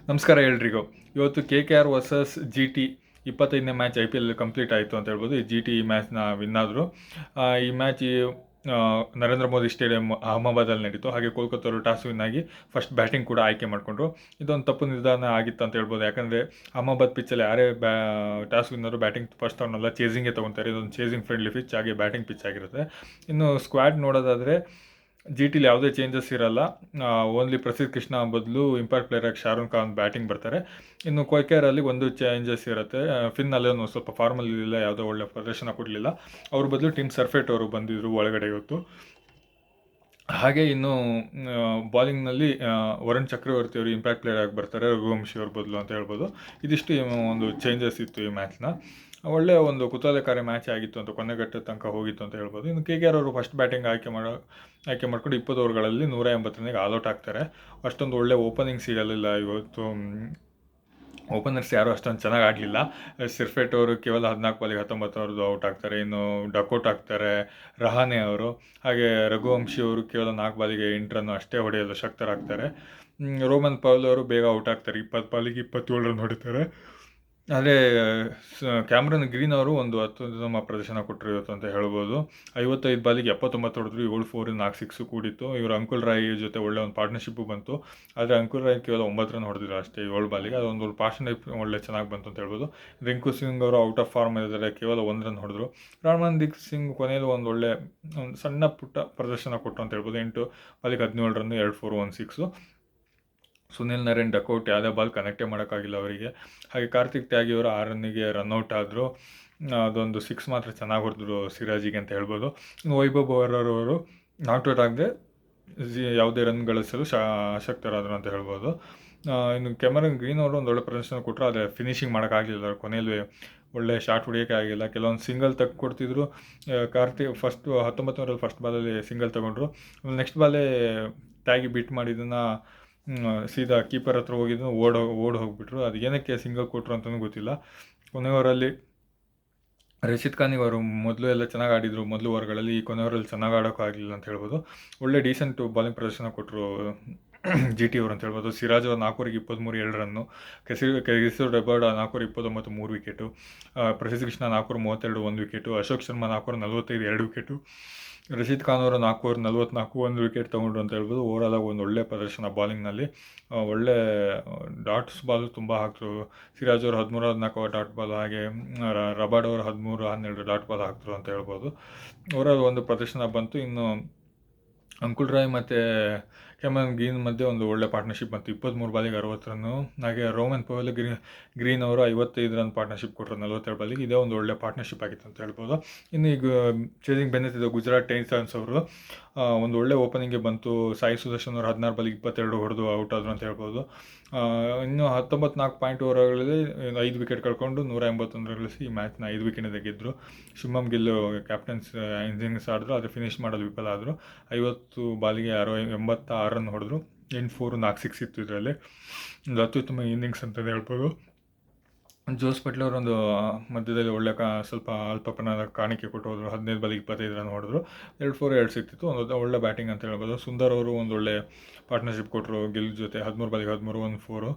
ನಮಸ್ಕಾರ ಎಲ್ರಿಗೂ. ಇವತ್ತು KKR ವರ್ಸಸ್ GT 25ನೇ ಮ್ಯಾಚ್ IPL ಕಂಪ್ಲೀಟ್ ಆಯಿತು ಅಂತ ಹೇಳ್ಬೋದು. ಈ GT ಈ ಮ್ಯಾಚ್ನ ವಿನ್ ಆದರು. ಈ ಮ್ಯಾಚ್ ನರೇಂದ್ರ ಮೋದಿ ಸ್ಟೇಡಿಯಂ ಅಹಮದಾಬಾದಲ್ಲಿ ನಡೀತು. ಹಾಗೆ ಕೋಲ್ಕತ್ತವರು ಟಾಸ್ ವಿನ್ ಆಗಿ ಫಸ್ಟ್ ಬ್ಯಾಟಿಂಗ್ ಕೂಡ ಆಯ್ಕೆ ಮಾಡಿಕೊಂಡ್ರು. ಇದೊಂದು ತಪ್ಪು ನಿರ್ಧಾರ ಆಗಿತ್ತು ಅಂತ ಹೇಳ್ಬೋದು. ಯಾಕಂದರೆ ಅಹಮದಾಬಾದ್ ಪಿಚ್ಚಲ್ಲಿ ಯಾರೇ ಟಾಸ್ ವಿನ್ನರು ಬ್ಯಾಟಿಂಗ್ ಫಸ್ಟ್ ತಗೊಂಡಲ್ಲ, ಚೇಸಿಂಗೇ ತೊಗೊತಾರೆ. ಇದೊಂದು ಚೇಸಿಂಗ್ ಫ್ರೆಂಡ್ಲಿ ಪಿಚ್, ಹಾಗೆ ಬ್ಯಾಟಿಂಗ್ ಪಿಚ್ ಆಗಿರುತ್ತೆ. ಇನ್ನು ಸ್ಕ್ವಾಡ್ ನೋಡೋದಾದರೆ GTಲಿ ಯಾವುದೇ ಚೇಂಜಸ್ ಇರಲ್ಲ. ಓನ್ಲಿ ಪ್ರಸಿದ್ಧ ಕೃಷ್ಣ ಬದಲು ಇಂಪ್ಯಾಕ್ಟ್ ಪ್ಲೇಯರ್ ಆಗಿ ಶಾರುಖ್ ಖಾನ್ ಬ್ಯಾಟಿಂಗ್ ಬರ್ತಾರೆ. ಇನ್ನು KKRಲ್ಲಿ ಒಂದು ಚೇಂಜಸ್ ಇರುತ್ತೆ. ಫಿನ್ ಅಲ್ಲೂ ಸ್ವಲ್ಪ ಫಾರ್ಮಲ್ ಇಲ್ಲ, ಯಾವುದೋ ಒಳ್ಳೆ ಪ್ರದರ್ಶನ ಕೊಡಲಿಲ್ಲ. ಅವ್ರ ಬದಲು ಟಿಮ್ ಸರ್ಫೇಟ್ ಅವರು ಬಂದಿದ್ದರು ಒಳಗಡೆ ಇವತ್ತು. ಹಾಗೆ ಇನ್ನು ಬಾಲಿಂಗ್ನಲ್ಲಿ ವರುಣ್ ಚಕ್ರವರ್ತಿ ಅವರು ಇಂಪ್ಯಾಕ್ಟ್ ಪ್ಲೇಯರ್ ಆಗಿ ಬರ್ತಾರೆ, ರಘುವಂಶಿ ಅವ್ರ ಬದಲು ಅಂತ ಹೇಳ್ಬೋದು. ಇದಿಷ್ಟು ಒಂದು ಚೇಂಜಸ್ ಇತ್ತು ಈ ಮ್ಯಾಚ್ನ. ಒಳ್ಳೆಯ ಒಂದು ಕುತೂಹಲಕಾರಿ ಮ್ಯಾಚ್ ಆಗಿತ್ತು ಅಂತ, ಕೊನೆಗಟ್ಟ ತನಕ ಹೋಗಿತ್ತು ಅಂತ ಹೇಳ್ಬೋದು. ಇನ್ನು KKR ಅವರು ಫಸ್ಟ್ ಬ್ಯಾಟಿಂಗ್ ಆಯ್ಕೆ ಮಾಡ್ಕೊಂಡು 20 ಓವರ್ಗಳಲ್ಲಿ 180 ರನ್ನಿಗೆ ಆಲ್ಔಟ್ ಆಗ್ತಾರೆ. ಅಷ್ಟೊಂದು ಒಳ್ಳೆ ಓಪನಿಂಗ್ ಸಿಗಲಿಲ್ಲ ಇವತ್ತು. ಓಪನರ್ಸ್ ಯಾರು ಅಷ್ಟೊಂದು ಚೆನ್ನಾಗಿ ಆಡಲಿಲ್ಲ. ಸಿರ್ಫೆಟ್ ಅವರು ಕೇವಲ 14 ಬಾಲಿಗೆ 19 ಅವ್ರದ್ದು ಔಟ್ ಆಗ್ತಾರೆ. ಇನ್ನು ಡಕೌಟ್ ಆಗ್ತಾರೆ ರಹಾನೆ ಅವರು. ಹಾಗೆ ರಘುವಂಶಿ ಅವರು ಕೇವಲ 4 ಬಾಲಿಗೆ 8 ರನ್ ಅಷ್ಟೇ ಹೊಡೆಯಲು ಶಕ್ತರಾಗ್ತಾರೆ. ರೋಮನ್ ಪೌಲ್ ಅವರು ಬೇಗ ಔಟ್ ಆಗ್ತಾರೆ, 20 ಬಾಲಿಗೆ 27 ರನ್ ಹೊಡಿತಾರೆ. ಅದೇ ಕ್ಯಾಮ್ರನ್ ಗ್ರೀನ್ ಅವರು ಒಂದು ಅತ್ಯುತ್ತಮ ಪ್ರದರ್ಶನ ಕೊಟ್ಟರು ಇವತ್ತು ಅಂತ ಹೇಳ್ಬೋದು. 55 ಬಾಲಿಗೆ 79 ಹೊಡೆದ್ರು, 7 4 4 6 ಕೂಡಿತ್ತು. ಇವರು ಅಂಕುಲ್ ರಾಯ್ ಜೊತೆ ಒಳ್ಳೆ ಒಂದು ಪಾರ್ಟ್ನರ್ಶಿಪ್ಪು ಬಂತು. ಆದರೆ ಅಂಕುಲ್ ರಾಯ್ ಕೇವಲ 9 ರನ್ ಹೊಡೆದಿದ್ರು ಅಷ್ಟೇ 7 ಬಾಲಿಗೆ. ಅದೊಂದು ಪಾರ್ಟ್ನರ್ಶಿಪ್ ಒಳ್ಳೆ ಚೆನ್ನಾಗಿ ಬಂತು ಅಂತ ಹೇಳ್ಬೋದು. ರಿಂಕು ಸಿಂಗ್ ಅವರು ಔಟ್ ಆಫ್ ಫಾರ್ಮ್ ಇದ್ದಾರೆ, ಕೇವಲ 1 ರನ್ ಹೊಡೆದ್ರು. ರಮಣ್ದೀಪ್ ಸಿಂಗ್ ಕೊನೆಯಲ್ಲಿ ಒಂದು ಸಣ್ಣ ಪುಟ್ಟ ಪ್ರದರ್ಶನ ಕೊಟ್ಟರು ಅಂತ ಹೇಳ್ಬೋದು. 8 ಬಾಲಿಗೆ 17 ರನ್, 2 4 1 6. ಸುನಿಲ್ ನರೇನ್ ಡಕೌಟ್, ಯಾವುದೇ ಬಾಲ್ ಕನೆಕ್ಟೇ ಮಾಡೋಕ್ಕಾಗಿಲ್ಲ ಅವರಿಗೆ. ಹಾಗೆ ಕಾರ್ತಿಕ್ ತ್ಯಾಗಿ ಅವರು 6 ರನ್ನಿಗೆ ರನ್ಔಟ್ ಆದರು. ಅದೊಂದು 6 ಮಾತ್ರ ಚೆನ್ನಾಗಿ ಹೊಡೆದ್ರು ಸಿರಾಜಿಗೆ ಅಂತ ಹೇಳ್ಬೋದು. ಇನ್ನು ವೈಭವ್ ಅವರು ನಾಟ್ಔಟ್ ಆಗದೆ ಯಾವುದೇ ರನ್ ಗಳಿಸಲು ಆಸಕ್ತರಾದರು ಅಂತ ಹೇಳ್ಬೋದು. ಇನ್ನು ಕ್ಯಾಮರನ್ ಗ್ರೀನ್ ಅವರು ಒಂದು ಒಳ್ಳೆ ಪ್ರದರ್ಶನ ಕೊಟ್ಟರು, ಆದರೆ ಫಿನಿಶಿಂಗ್ ಮಾಡೋಕ್ಕಾಗಲಿಲ್ಲ. ಕೊನೆಯಲ್ಲಿ ಒಳ್ಳೆ ಶಾಟ್ ಹೊಡಿಯೋಕ್ಕೆ ಆಗಿಲ್ಲ. ಕೆಲವೊಂದು ಸಿಂಗಲ್ ಕೊಡ್ತಿದ್ರು. ಕಾರ್ತಿಕ್ 19 ಫಸ್ಟ್ ಬಾಲಲ್ಲಿ ಸಿಂಗಲ್ ತೊಗೊಂಡ್ರು. ನೆಕ್ಸ್ಟ್ ಬಾಲೇ ತ್ಯಾಗಿ ಬಿಟ್ ಮಾಡಿದ್ದನ್ನು ಸೀದಾ ಕೀಪರ್ ಹತ್ರ ಹೋಗಿದ್ದು ಓಡಿ ಹೋಗಿಬಿಟ್ರು. ಅದು ಏನಕ್ಕೆ ಸಿಂಗಲ್ ಕೊಟ್ಟರು ಅಂತಲೂ ಗೊತ್ತಿಲ್ಲ. ಕೊನೆಯವರಲ್ಲಿ ರಶೀದ್ ಖಾನಿಗೆ ಅವರು ಮೊದಲು ಎಲ್ಲ ಚೆನ್ನಾಗಿ ಆಡಿದರು ಮೊದಲು ಓವರ್ಗಳಲ್ಲಿ. ಈ ಕೊನೆಯವರಲ್ಲಿ ಚೆನ್ನಾಗಿ ಆಡೋಕ್ಕೂ ಆಗಲಿಲ್ಲ ಅಂತ ಹೇಳ್ಬೋದು. ಒಳ್ಳೆ ಡೀಸೆಂಟ್ ಬಾಲಿಂಗ್ ಪ್ರದರ್ಶನ ಕೊಟ್ಟರು GT ಅವರು ಅಂತ ಹೇಳ್ಬೋದು. ಸಿರಾಜ್ ಅವರು 4 ಓವರಿಗೆ 23 2 ರನ್ನು. ಕೆಸಿರ್ ರೆಬರ್ಡ್ 4 over 29 3 wicket. Prasidh Krishna 4 over 32 1 wicket. Ashok Sharma 4 over 45 2 wicket. Rashid Khan ಅವರು 4 ಓವರ್ 44 1 ವಿಕೆಟ್ ತೊಗೊಂಡ್ರು ಅಂತ ಹೇಳ್ಬೋದು. ಓವರಾಲ್ ಆಗಿ ಒಂದು ಒಳ್ಳೆ ಪ್ರದರ್ಶನ ಬಾಲಿಂಗ್ನಲ್ಲಿ. ಒಳ್ಳೆ ಡಾಟ್ಸ್ ಬಾಲು ತುಂಬ ಹಾಕಿದ್ರು. ಸಿರಾಜ್ ಅವರು 13 14 ಡಾಟ್ ಬಾಲ್, ಹಾಗೆ ರಬಾಡ್ ಅವರು 13 12 ಡಾಟ್ ಬಾಲ್ ಹಾಕಿದ್ರು ಅಂತ ಹೇಳ್ಬೋದು. ಓವರಾಲ್ ಒಂದು ಪ್ರದರ್ಶನ ಬಂತು. ಇನ್ನು ಅಂಕುಲ್ ರಾಯ್ ಮತ್ತು ಕ್ಯಾಮರನ್ ಗ್ರೀನ್ ಮಧ್ಯೆ ಒಂದು ಒಳ್ಳೆ ಪಾರ್ಟ್ನರ್ಶಿಪ್ ಬಂತು. 23 ಬಾಲಿಗೆ 60 ರನ್ನು. ಹಾಗೆ ರೋಮನ್ ಪೌಲ್ ಗ್ರೀನ್ ಅವರು 55 ರನ್ ಪಾರ್ಟ್ನರ್ಶಿಪ್ ಕೊಟ್ಟರು 42 ಬಾಲಿಗೆ. ಇದೇ ಒಂದು ಒಳ್ಳೆ ಪಾರ್ಟ್ನರ್ಶಿಪ್ ಆಗಿತ್ತು ಅಂತ ಹೇಳ್ಬೋದು. ಇನ್ನು ಈಗ ಚೇಸಿಂಗ್ ಬೆನ್ನತ್ತಿದ್ದ ಗುಜರಾತ್ ಟೈಟನ್ಸ್ ಅವರು ಒಂದು ಒಳ್ಳೆ ಓಪನಿಂಗ್ಗೆ ಬಂತು. ಸಾಯಿ ಸುದರ್ಶನ್ ಅವರು 16 ಬಾಲಿಗೆ 22 ಹೊಡೆದು ಔಟ್ ಆದರು ಅಂತ ಹೇಳ್ಬೋದು. ಇನ್ನು 19 ಪಾಯಿಂಟ್ ಓವರ್ಗಳಲ್ಲಿ 5 ವಿಕೆಟ್ ಕಳ್ಕೊಂಡು 181 ರನ್ ಗಳಿಸಿ ಈ ಮ್ಯಾಚ್ನ 5 ವಿಕೆಟ್ನಿಂದ ಗೆದ್ದರು. ಶುಭ್ಮನ್ ಗಿಲ್ ಕ್ಯಾಪ್ಟನ್ಸ್ ಇನ್ನಿಂಗ್ಸ್ ಆಡಿದ್ರು, ಆದರೆ ಫಿನಿಶ್ ಮಾಡೋದು ವಿಫಲ ಆದರು. 50 ಬಾಲಿಗೆ 86 ರನ್ ಹೊಡೆದ್ರು, 8 4 4 6 ಇತ್ತು ಇದರಲ್ಲಿ. ಒಂದು ಅತ್ಯುತ್ತಮ ಇನ್ನಿಂಗ್ಸ್ ಅಂತಲೇ ಹೇಳ್ಬೋದು. ಜೋಸ್ ಪಟ್ಲ್ ಅವರೊಂದು ಮಧ್ಯದಲ್ಲಿ ಒಳ್ಳೆ ಸ್ವಲ್ಪ ಅಲ್ಪ ಪ್ರಮಾಣದ ಕಾಣಿಕೆ ಕೊಟ್ಟು ಹೋದರು. 15 ಬಾಲಿಗೆ 25 ರನ್ ಹೊಡೆದ್ರು, 2 4 2 ಸಿಕ್ತಿತ್ತು. ಒಂದು ಒಳ್ಳೆ ಬ್ಯಾಟಿಂಗ್ ಅಂತ ಹೇಳ್ಬೋದು. ಸುಂದರ್ ಅವರು ಒಂದು ಒಳ್ಳೆ ಪಾರ್ಟ್ನರ್ಶಿಪ್ ಕೊಟ್ಟರು ಗಿಲ್ ಜೊತೆ. 13 ಬಾಲಿಗೆ 13 1 4.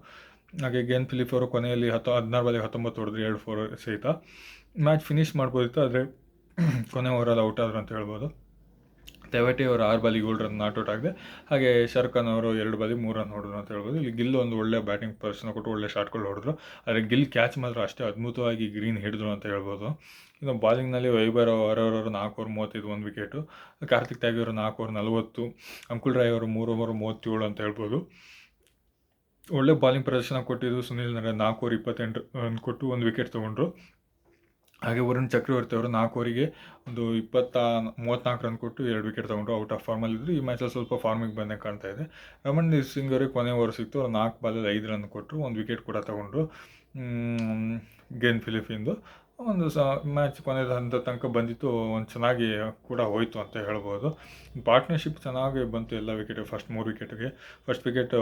ಹಾಗೆ ಗೇನ್ ಫಿಲಿಪ್ ಅವರು ಕೊನೆಯಲ್ಲಿ 16 ಬಾಲಿಗೆ 19 ಹೊಡೆದ್ರು, 2 4 ಸಹಿತ. ಮ್ಯಾಚ್ ಫಿನಿಶ್ ಮಾಡ್ಬೋದಿತ್ತು, ಆದರೆ ಕೊನೆ ಓವರಲ್ಲಿ ಔಟ್ ಆದರು ಅಂತ ಹೇಳ್ಬೋದು. ತೆವಟೆ ಅವರು 6 ಬಾಲಿಗೆ 7 ರನ್ ನಾಟ್ಔಟ್ ಆಗಿದೆ. ಹಾಗೆ ಶಾರುಖ್ ಖಾನ್ ಅವರು 2 ಬಾಲಿಗೆ 3 ರನ್ ಹೊಡೆದ್ರು ಅಂತ ಹೇಳ್ಬೋದು. ಇಲ್ಲಿ ಗಿಲ್ ಒಂದು ಒಳ್ಳೆ ಬ್ಯಾಟಿಂಗ್ ಪ್ರದರ್ಶನ ಕೊಟ್ಟು ಒಳ್ಳೆ ಶಾಟ್ಗಳು ಹೊಡೆದ್ರು, ಆದರೆ ಗಿಲ್ ಕ್ಯಾಚ್ ಮಾತ್ರ ಅಷ್ಟೇ ಅದ್ಭುತವಾಗಿ ಗ್ರೀನ್ ಹಿಡಿದ್ರು ಅಂತ ಹೇಳ್ಬೋದು. ಇನ್ನು ಬಾಲಿಂಗ್ನಲ್ಲಿ ವೈಭವ್ ಅವರವರು 4 ಓವರ್ 35 1 ವಿಕೆಟು. ಕಾರ್ತಿಕ್ ತ್ಯಾಗಿ ಅವರು 4 ಓವರ್ 40. ಅಂಕುಲ್ ರಾಯ್ ಅವರು 3 ಓವರ್ 37 ಅಂತ ಹೇಳ್ಬೋದು. ಒಳ್ಳೆ ಬಾಲಿಂಗ್ ಪ್ರದರ್ಶನ ಕೊಟ್ಟಿದ್ದು ಸುನಿಲ್ ನರೇನ್ 4 ಓವರ್ 28 ರನ್ ಕೊಟ್ಟು 1 ವಿಕೆಟ್ ತೊಗೊಂಡ್ರು. ಹಾಗೆ ವರುಣ್ ಚಕ್ರವರ್ತಿ ಅವರು 4 ಓವರಿಗೆ ಒಂದು 34 ರನ್ ಕೊಟ್ಟು 2 ವಿಕೆಟ್ ತೊಗೊಂಡ್ರು. ಔಟ್ ಆಫ್ ಫಾರ್ಮಲ್ಲಿದ್ದರು. ಈ ಮ್ಯಾಚಲ್ಲಿ ಸ್ವಲ್ಪ ಫಾರ್ಮಿಗೆ ಬಂದೇ ಕಾಣ್ತಾ ಇದೆ. ರಮಣ್ದೀಪ್ ಸಿಂಗ್ ಅವರಿಗೆ ಕೊನೆ ಓವರ್ ಸಿಕ್ತು. ಅವ್ರು 4 ಬಾಲಲ್ಲಿ 5 ರನ್ ಕೊಟ್ಟರು, 1 ವಿಕೆಟ್ ಕೂಡ ತೊಗೊಂಡ್ರು ಗೇನ್ ಫಿಲಿಪಿಂದು. ಒಂದು ಮ್ಯಾಚ್ ಕೊನೆಯ ಹಂತ ತನಕ ಬಂದಿತ್ತು, ಒಂದು ಚೆನ್ನಾಗಿ ಕೂಡ ಹೋಯಿತು ಅಂತ ಹೇಳ್ಬೋದು. ಪಾರ್ಟ್ನರ್ಶಿಪ್ ಚೆನ್ನಾಗಿ ಬಂತು ಎಲ್ಲ ವಿಕೆಟ್. ಫಸ್ಟ್ 3 ವಿಕೆಟ್ಗೆ ಫಸ್ಟ್ ವಿಕೆಟ್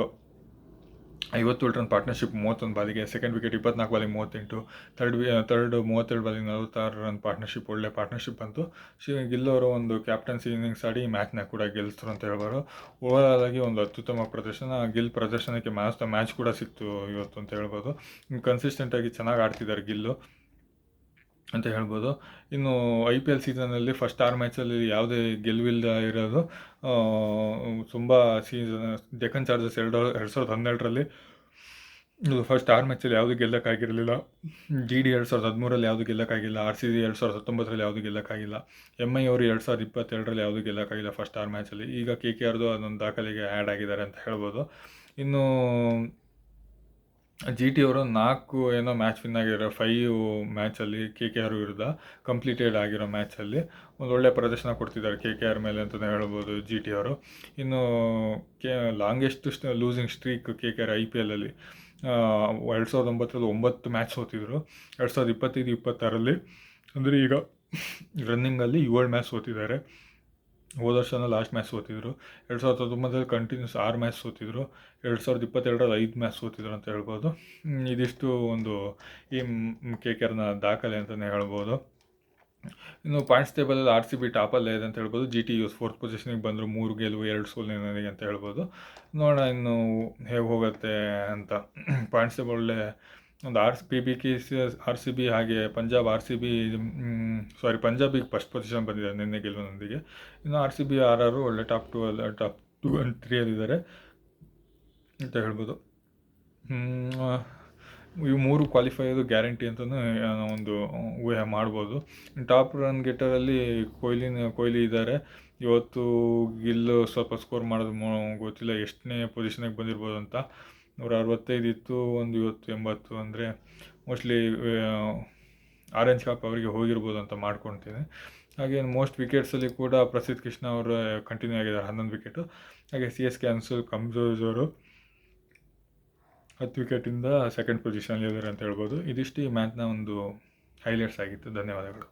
57 ರನ್ ಪಾರ್ಟ್ನರ್ಶಿಪ್ 31 ಬಾಲಿಗೆ, ಸೆಕೆಂಡ್ ವಿಕೆಟ್ 24 ಬಾಲಿಗೆ 38, ಥರ್ಡ್ 32 ಬಾಲಿಗೆ 46 ರನ್ ಪಾರ್ಟ್ನರ್ಶಿಪ್. ಒಳ್ಳೆ ಪಾರ್ಟ್ನರ್ಶಿಪ್ ಬಂತು. ಗಿಲ್ ಅವರು ಒಂದು ಕ್ಯಾಪ್ಟನ್ಸಿ ಇನ್ನಿಂಗ್ಸ್ ಆಡಿ ಮ್ಯಾಚ್ನ ಕೂಡ ಗೆಲ್ಲಿಸಿದ್ರು ಅಂತ ಹೇಳ್ಬೋದು. ಓವರಾಲ್ ಆಗಿ ಒಂದು ಅತ್ಯುತ್ತಮ ಪ್ರದರ್ಶನ. ಗಿಲ್ ಪ್ರದರ್ಶನಕ್ಕೆ ಮ್ಯಾಚ್ ಕೂಡ ಸಿಕ್ತು ಇವತ್ತು ಅಂತ ಹೇಳ್ಬೋದು. ಕನ್ಸಿಸ್ಟೆಂಟಾಗಿ ಚೆನ್ನಾಗಿ ಆಡ್ತಿದ್ದಾರೆ ಗಿಲ್ಲು ಅಂತ ಹೇಳ್ಬೋದು. ಇನ್ನು IPL ಸೀಸನಲ್ಲಿ ಫಸ್ಟ್ 6 ಮ್ಯಾಚಲ್ಲಿ ಯಾವುದೇ ಗೆಲುವಿಲ್ಲ ಇರೋದು. ತುಂಬ ಡೆಕ್ಕನ್ ಚಾರ್ಜರ್ಸ್ 2012ರಲ್ಲಿ ಇದು ಫಸ್ಟ್ 6 ಮ್ಯಾಚಲ್ಲಿ ಯಾವುದು ಗೆಲ್ಲಕ್ಕಾಗಿರಲಿಲ್ಲ. GD 2013ರಲ್ಲಿ ಯಾವುದು ಗೆಲ್ಲಕ್ಕಾಗಿಲ್ಲ. RCB 2019ರಲ್ಲಿ ಯಾವುದು ಗೆಲ್ಲಕ್ಕಾಗಿಲ್ಲ. MI ಅವರು 2022ರಲ್ಲಿ ಯಾವುದು ಗೆಲ್ಲಕ್ಕಾಗಿಲ್ಲ ಫಸ್ಟ್ 6 ಮ್ಯಾಚಲ್ಲಿ. ಈಗ KKRದು ಅದೊಂದು ದಾಖಲೆಗೆ ಆ್ಯಡ್ ಆಗಿದ್ದಾರೆ ಅಂತ ಹೇಳ್ಬೋದು. ಇನ್ನು GT ಅವರು 4 ಏನೋ ಮ್ಯಾಚ್ ವಿನ್ ಆಗಿರೋ 5 ಮ್ಯಾಚಲ್ಲಿ KKR ವಿರುದ್ಧ ಕಂಪ್ಲೀಟೆಡ್ ಆಗಿರೋ ಮ್ಯಾಚಲ್ಲಿ ಒಂದು ಒಳ್ಳೆಯ ಪ್ರದರ್ಶನ ಕೊಡ್ತಿದ್ದಾರೆ KKR ಮೇಲೆ ಅಂತಲೇ ಹೇಳ್ಬೋದು GT ಅವರು. ಇನ್ನು ಲಾಂಗೆಸ್ಟ್ ಲೂಸಿಂಗ್ ಸ್ಟ್ರೀಕ್ KKR IPLಲ್ಲಿ 2009ರಲ್ಲಿ 9 ಮ್ಯಾಚ್ ಸೋತಿದ್ರು. 2025-26ರಲ್ಲಿ ಅಂದರೆ ಈಗ ರನ್ನಿಂಗಲ್ಲಿ 7 ಮ್ಯಾಚ್ ಸೋತಿದ್ದಾರೆ. ಹೋದ ವರ್ಷನೂ ಲಾಸ್ಟ್ ಮ್ಯಾಚ್ ಸೋತಿದ್ರು. 2019ರಲ್ಲಿ ಕಂಟಿನ್ಯೂಸ್ 6 ಮ್ಯಾಚ್ ಸೋತಿದ್ರು. 2022ರಲ್ಲಿ 5 ಮ್ಯಾಚ್ ಸೋತಿದ್ರು ಅಂತ ಹೇಳ್ಬೋದು. ಇದಿಷ್ಟು ಒಂದು ಈ KKRನ ದಾಖಲೆ ಅಂತಲೇ ಹೇಳ್ಬೋದು. ಇನ್ನು ಪಾಯಿಂಟ್ಸ್ ಟೇಬಲಲ್ಲಿ RCB ಟಾಪಲ್ಲೇ ಇದೆ ಅಂತ ಹೇಳ್ಬೋದು. GT 4th ಪೊಸಿಷನಿಗೆ ಬಂದರು, 3 ಗೆಲುವು 2 ಸೋಲಿನಲ್ಲಿ ಅಂತ ಹೇಳ್ಬೋದು. ನೋಡೋಣ ಇನ್ನು ಹೇಗೆ ಹೋಗುತ್ತೆ ಅಂತ. ಪಾಯಿಂಟ್ಸ್ ಟೇಬಲ್ ಒಳ್ಳೆ ಒಂದು RCB ಹಾಗೆ ಪಂಜಾಬಿಗೆ ಫಸ್ಟ್ ಪೊಸಿಷನ್ ಬಂದಿದೆ ನಿನ್ನೆ ಗೆಲುವಿನೊಂದಿಗೆ. ಇನ್ನು RCB RR ಒಳ್ಳೆ ಟಾಪ್ 2 ಆ್ಯಂಡ್ 3ಯಲ್ಲಿದ್ದಾರೆ ಅಂತ ಹೇಳ್ಬೋದು. ಇವು 3 ಕ್ವಾಲಿಫೈ ಅದು ಗ್ಯಾರಂಟಿ ಅಂತಲೂ ಒಂದು ಊಹೆ ಮಾಡ್ಬೋದು. ಟಾಪ್ ರನ್ ಗೆಟರಲ್ಲಿ ಕೊಹ್ಲಿ ಇದ್ದಾರೆ. ಇವತ್ತು ಗಿಲ್ಲು ಸ್ವಲ್ಪ ಸ್ಕೋರ್ ಮಾಡೋದು ಗೊತ್ತಿಲ್ಲ ಎಷ್ಟನೇ ಪೊಸಿಷನಿಗೆ ಬಂದಿರ್ಬೋದು ಅಂತ. 165 ಇತ್ತು, ಒಂದು ಇವತ್ತು 80 ಅಂದರೆ ಮೋಸ್ಟ್ಲಿ ಆರೆಂಜ್ ಕ್ಯಾಪ್ ಅವರಿಗೆ ಹೋಗಿರ್ಬೋದು ಅಂತ ಮಾಡ್ಕೊಳ್ತೀನಿ. ಹಾಗೆ ಮೋಸ್ಟ್ ವಿಕೆಟ್ಸಲ್ಲಿ ಕೂಡ ಪ್ರಸಿದ್ಧ ಕೃಷ್ಣ ಅವರು ಕಂಟಿನ್ಯೂ ಆಗಿದ್ದಾರೆ 11 ವಿಕೆಟು. ಹಾಗೆ CSK ಅನ್ಸುಲ್ ಕಂಬೋಜ್ ಅವರು 10 ವಿಕೆಟಿಂದ ಸೆಕೆಂಡ್ ಪೊಸಿಷನಲ್ಲಿ ಇದ್ದಾರೆ ಅಂತ ಹೇಳ್ಬೋದು. ಇದಿಷ್ಟು ಈ ಮ್ಯಾಚ್ನ ಒಂದು ಹೈಲೈಟ್ಸ್ ಆಗಿತ್ತು. ಧನ್ಯವಾದಗಳು.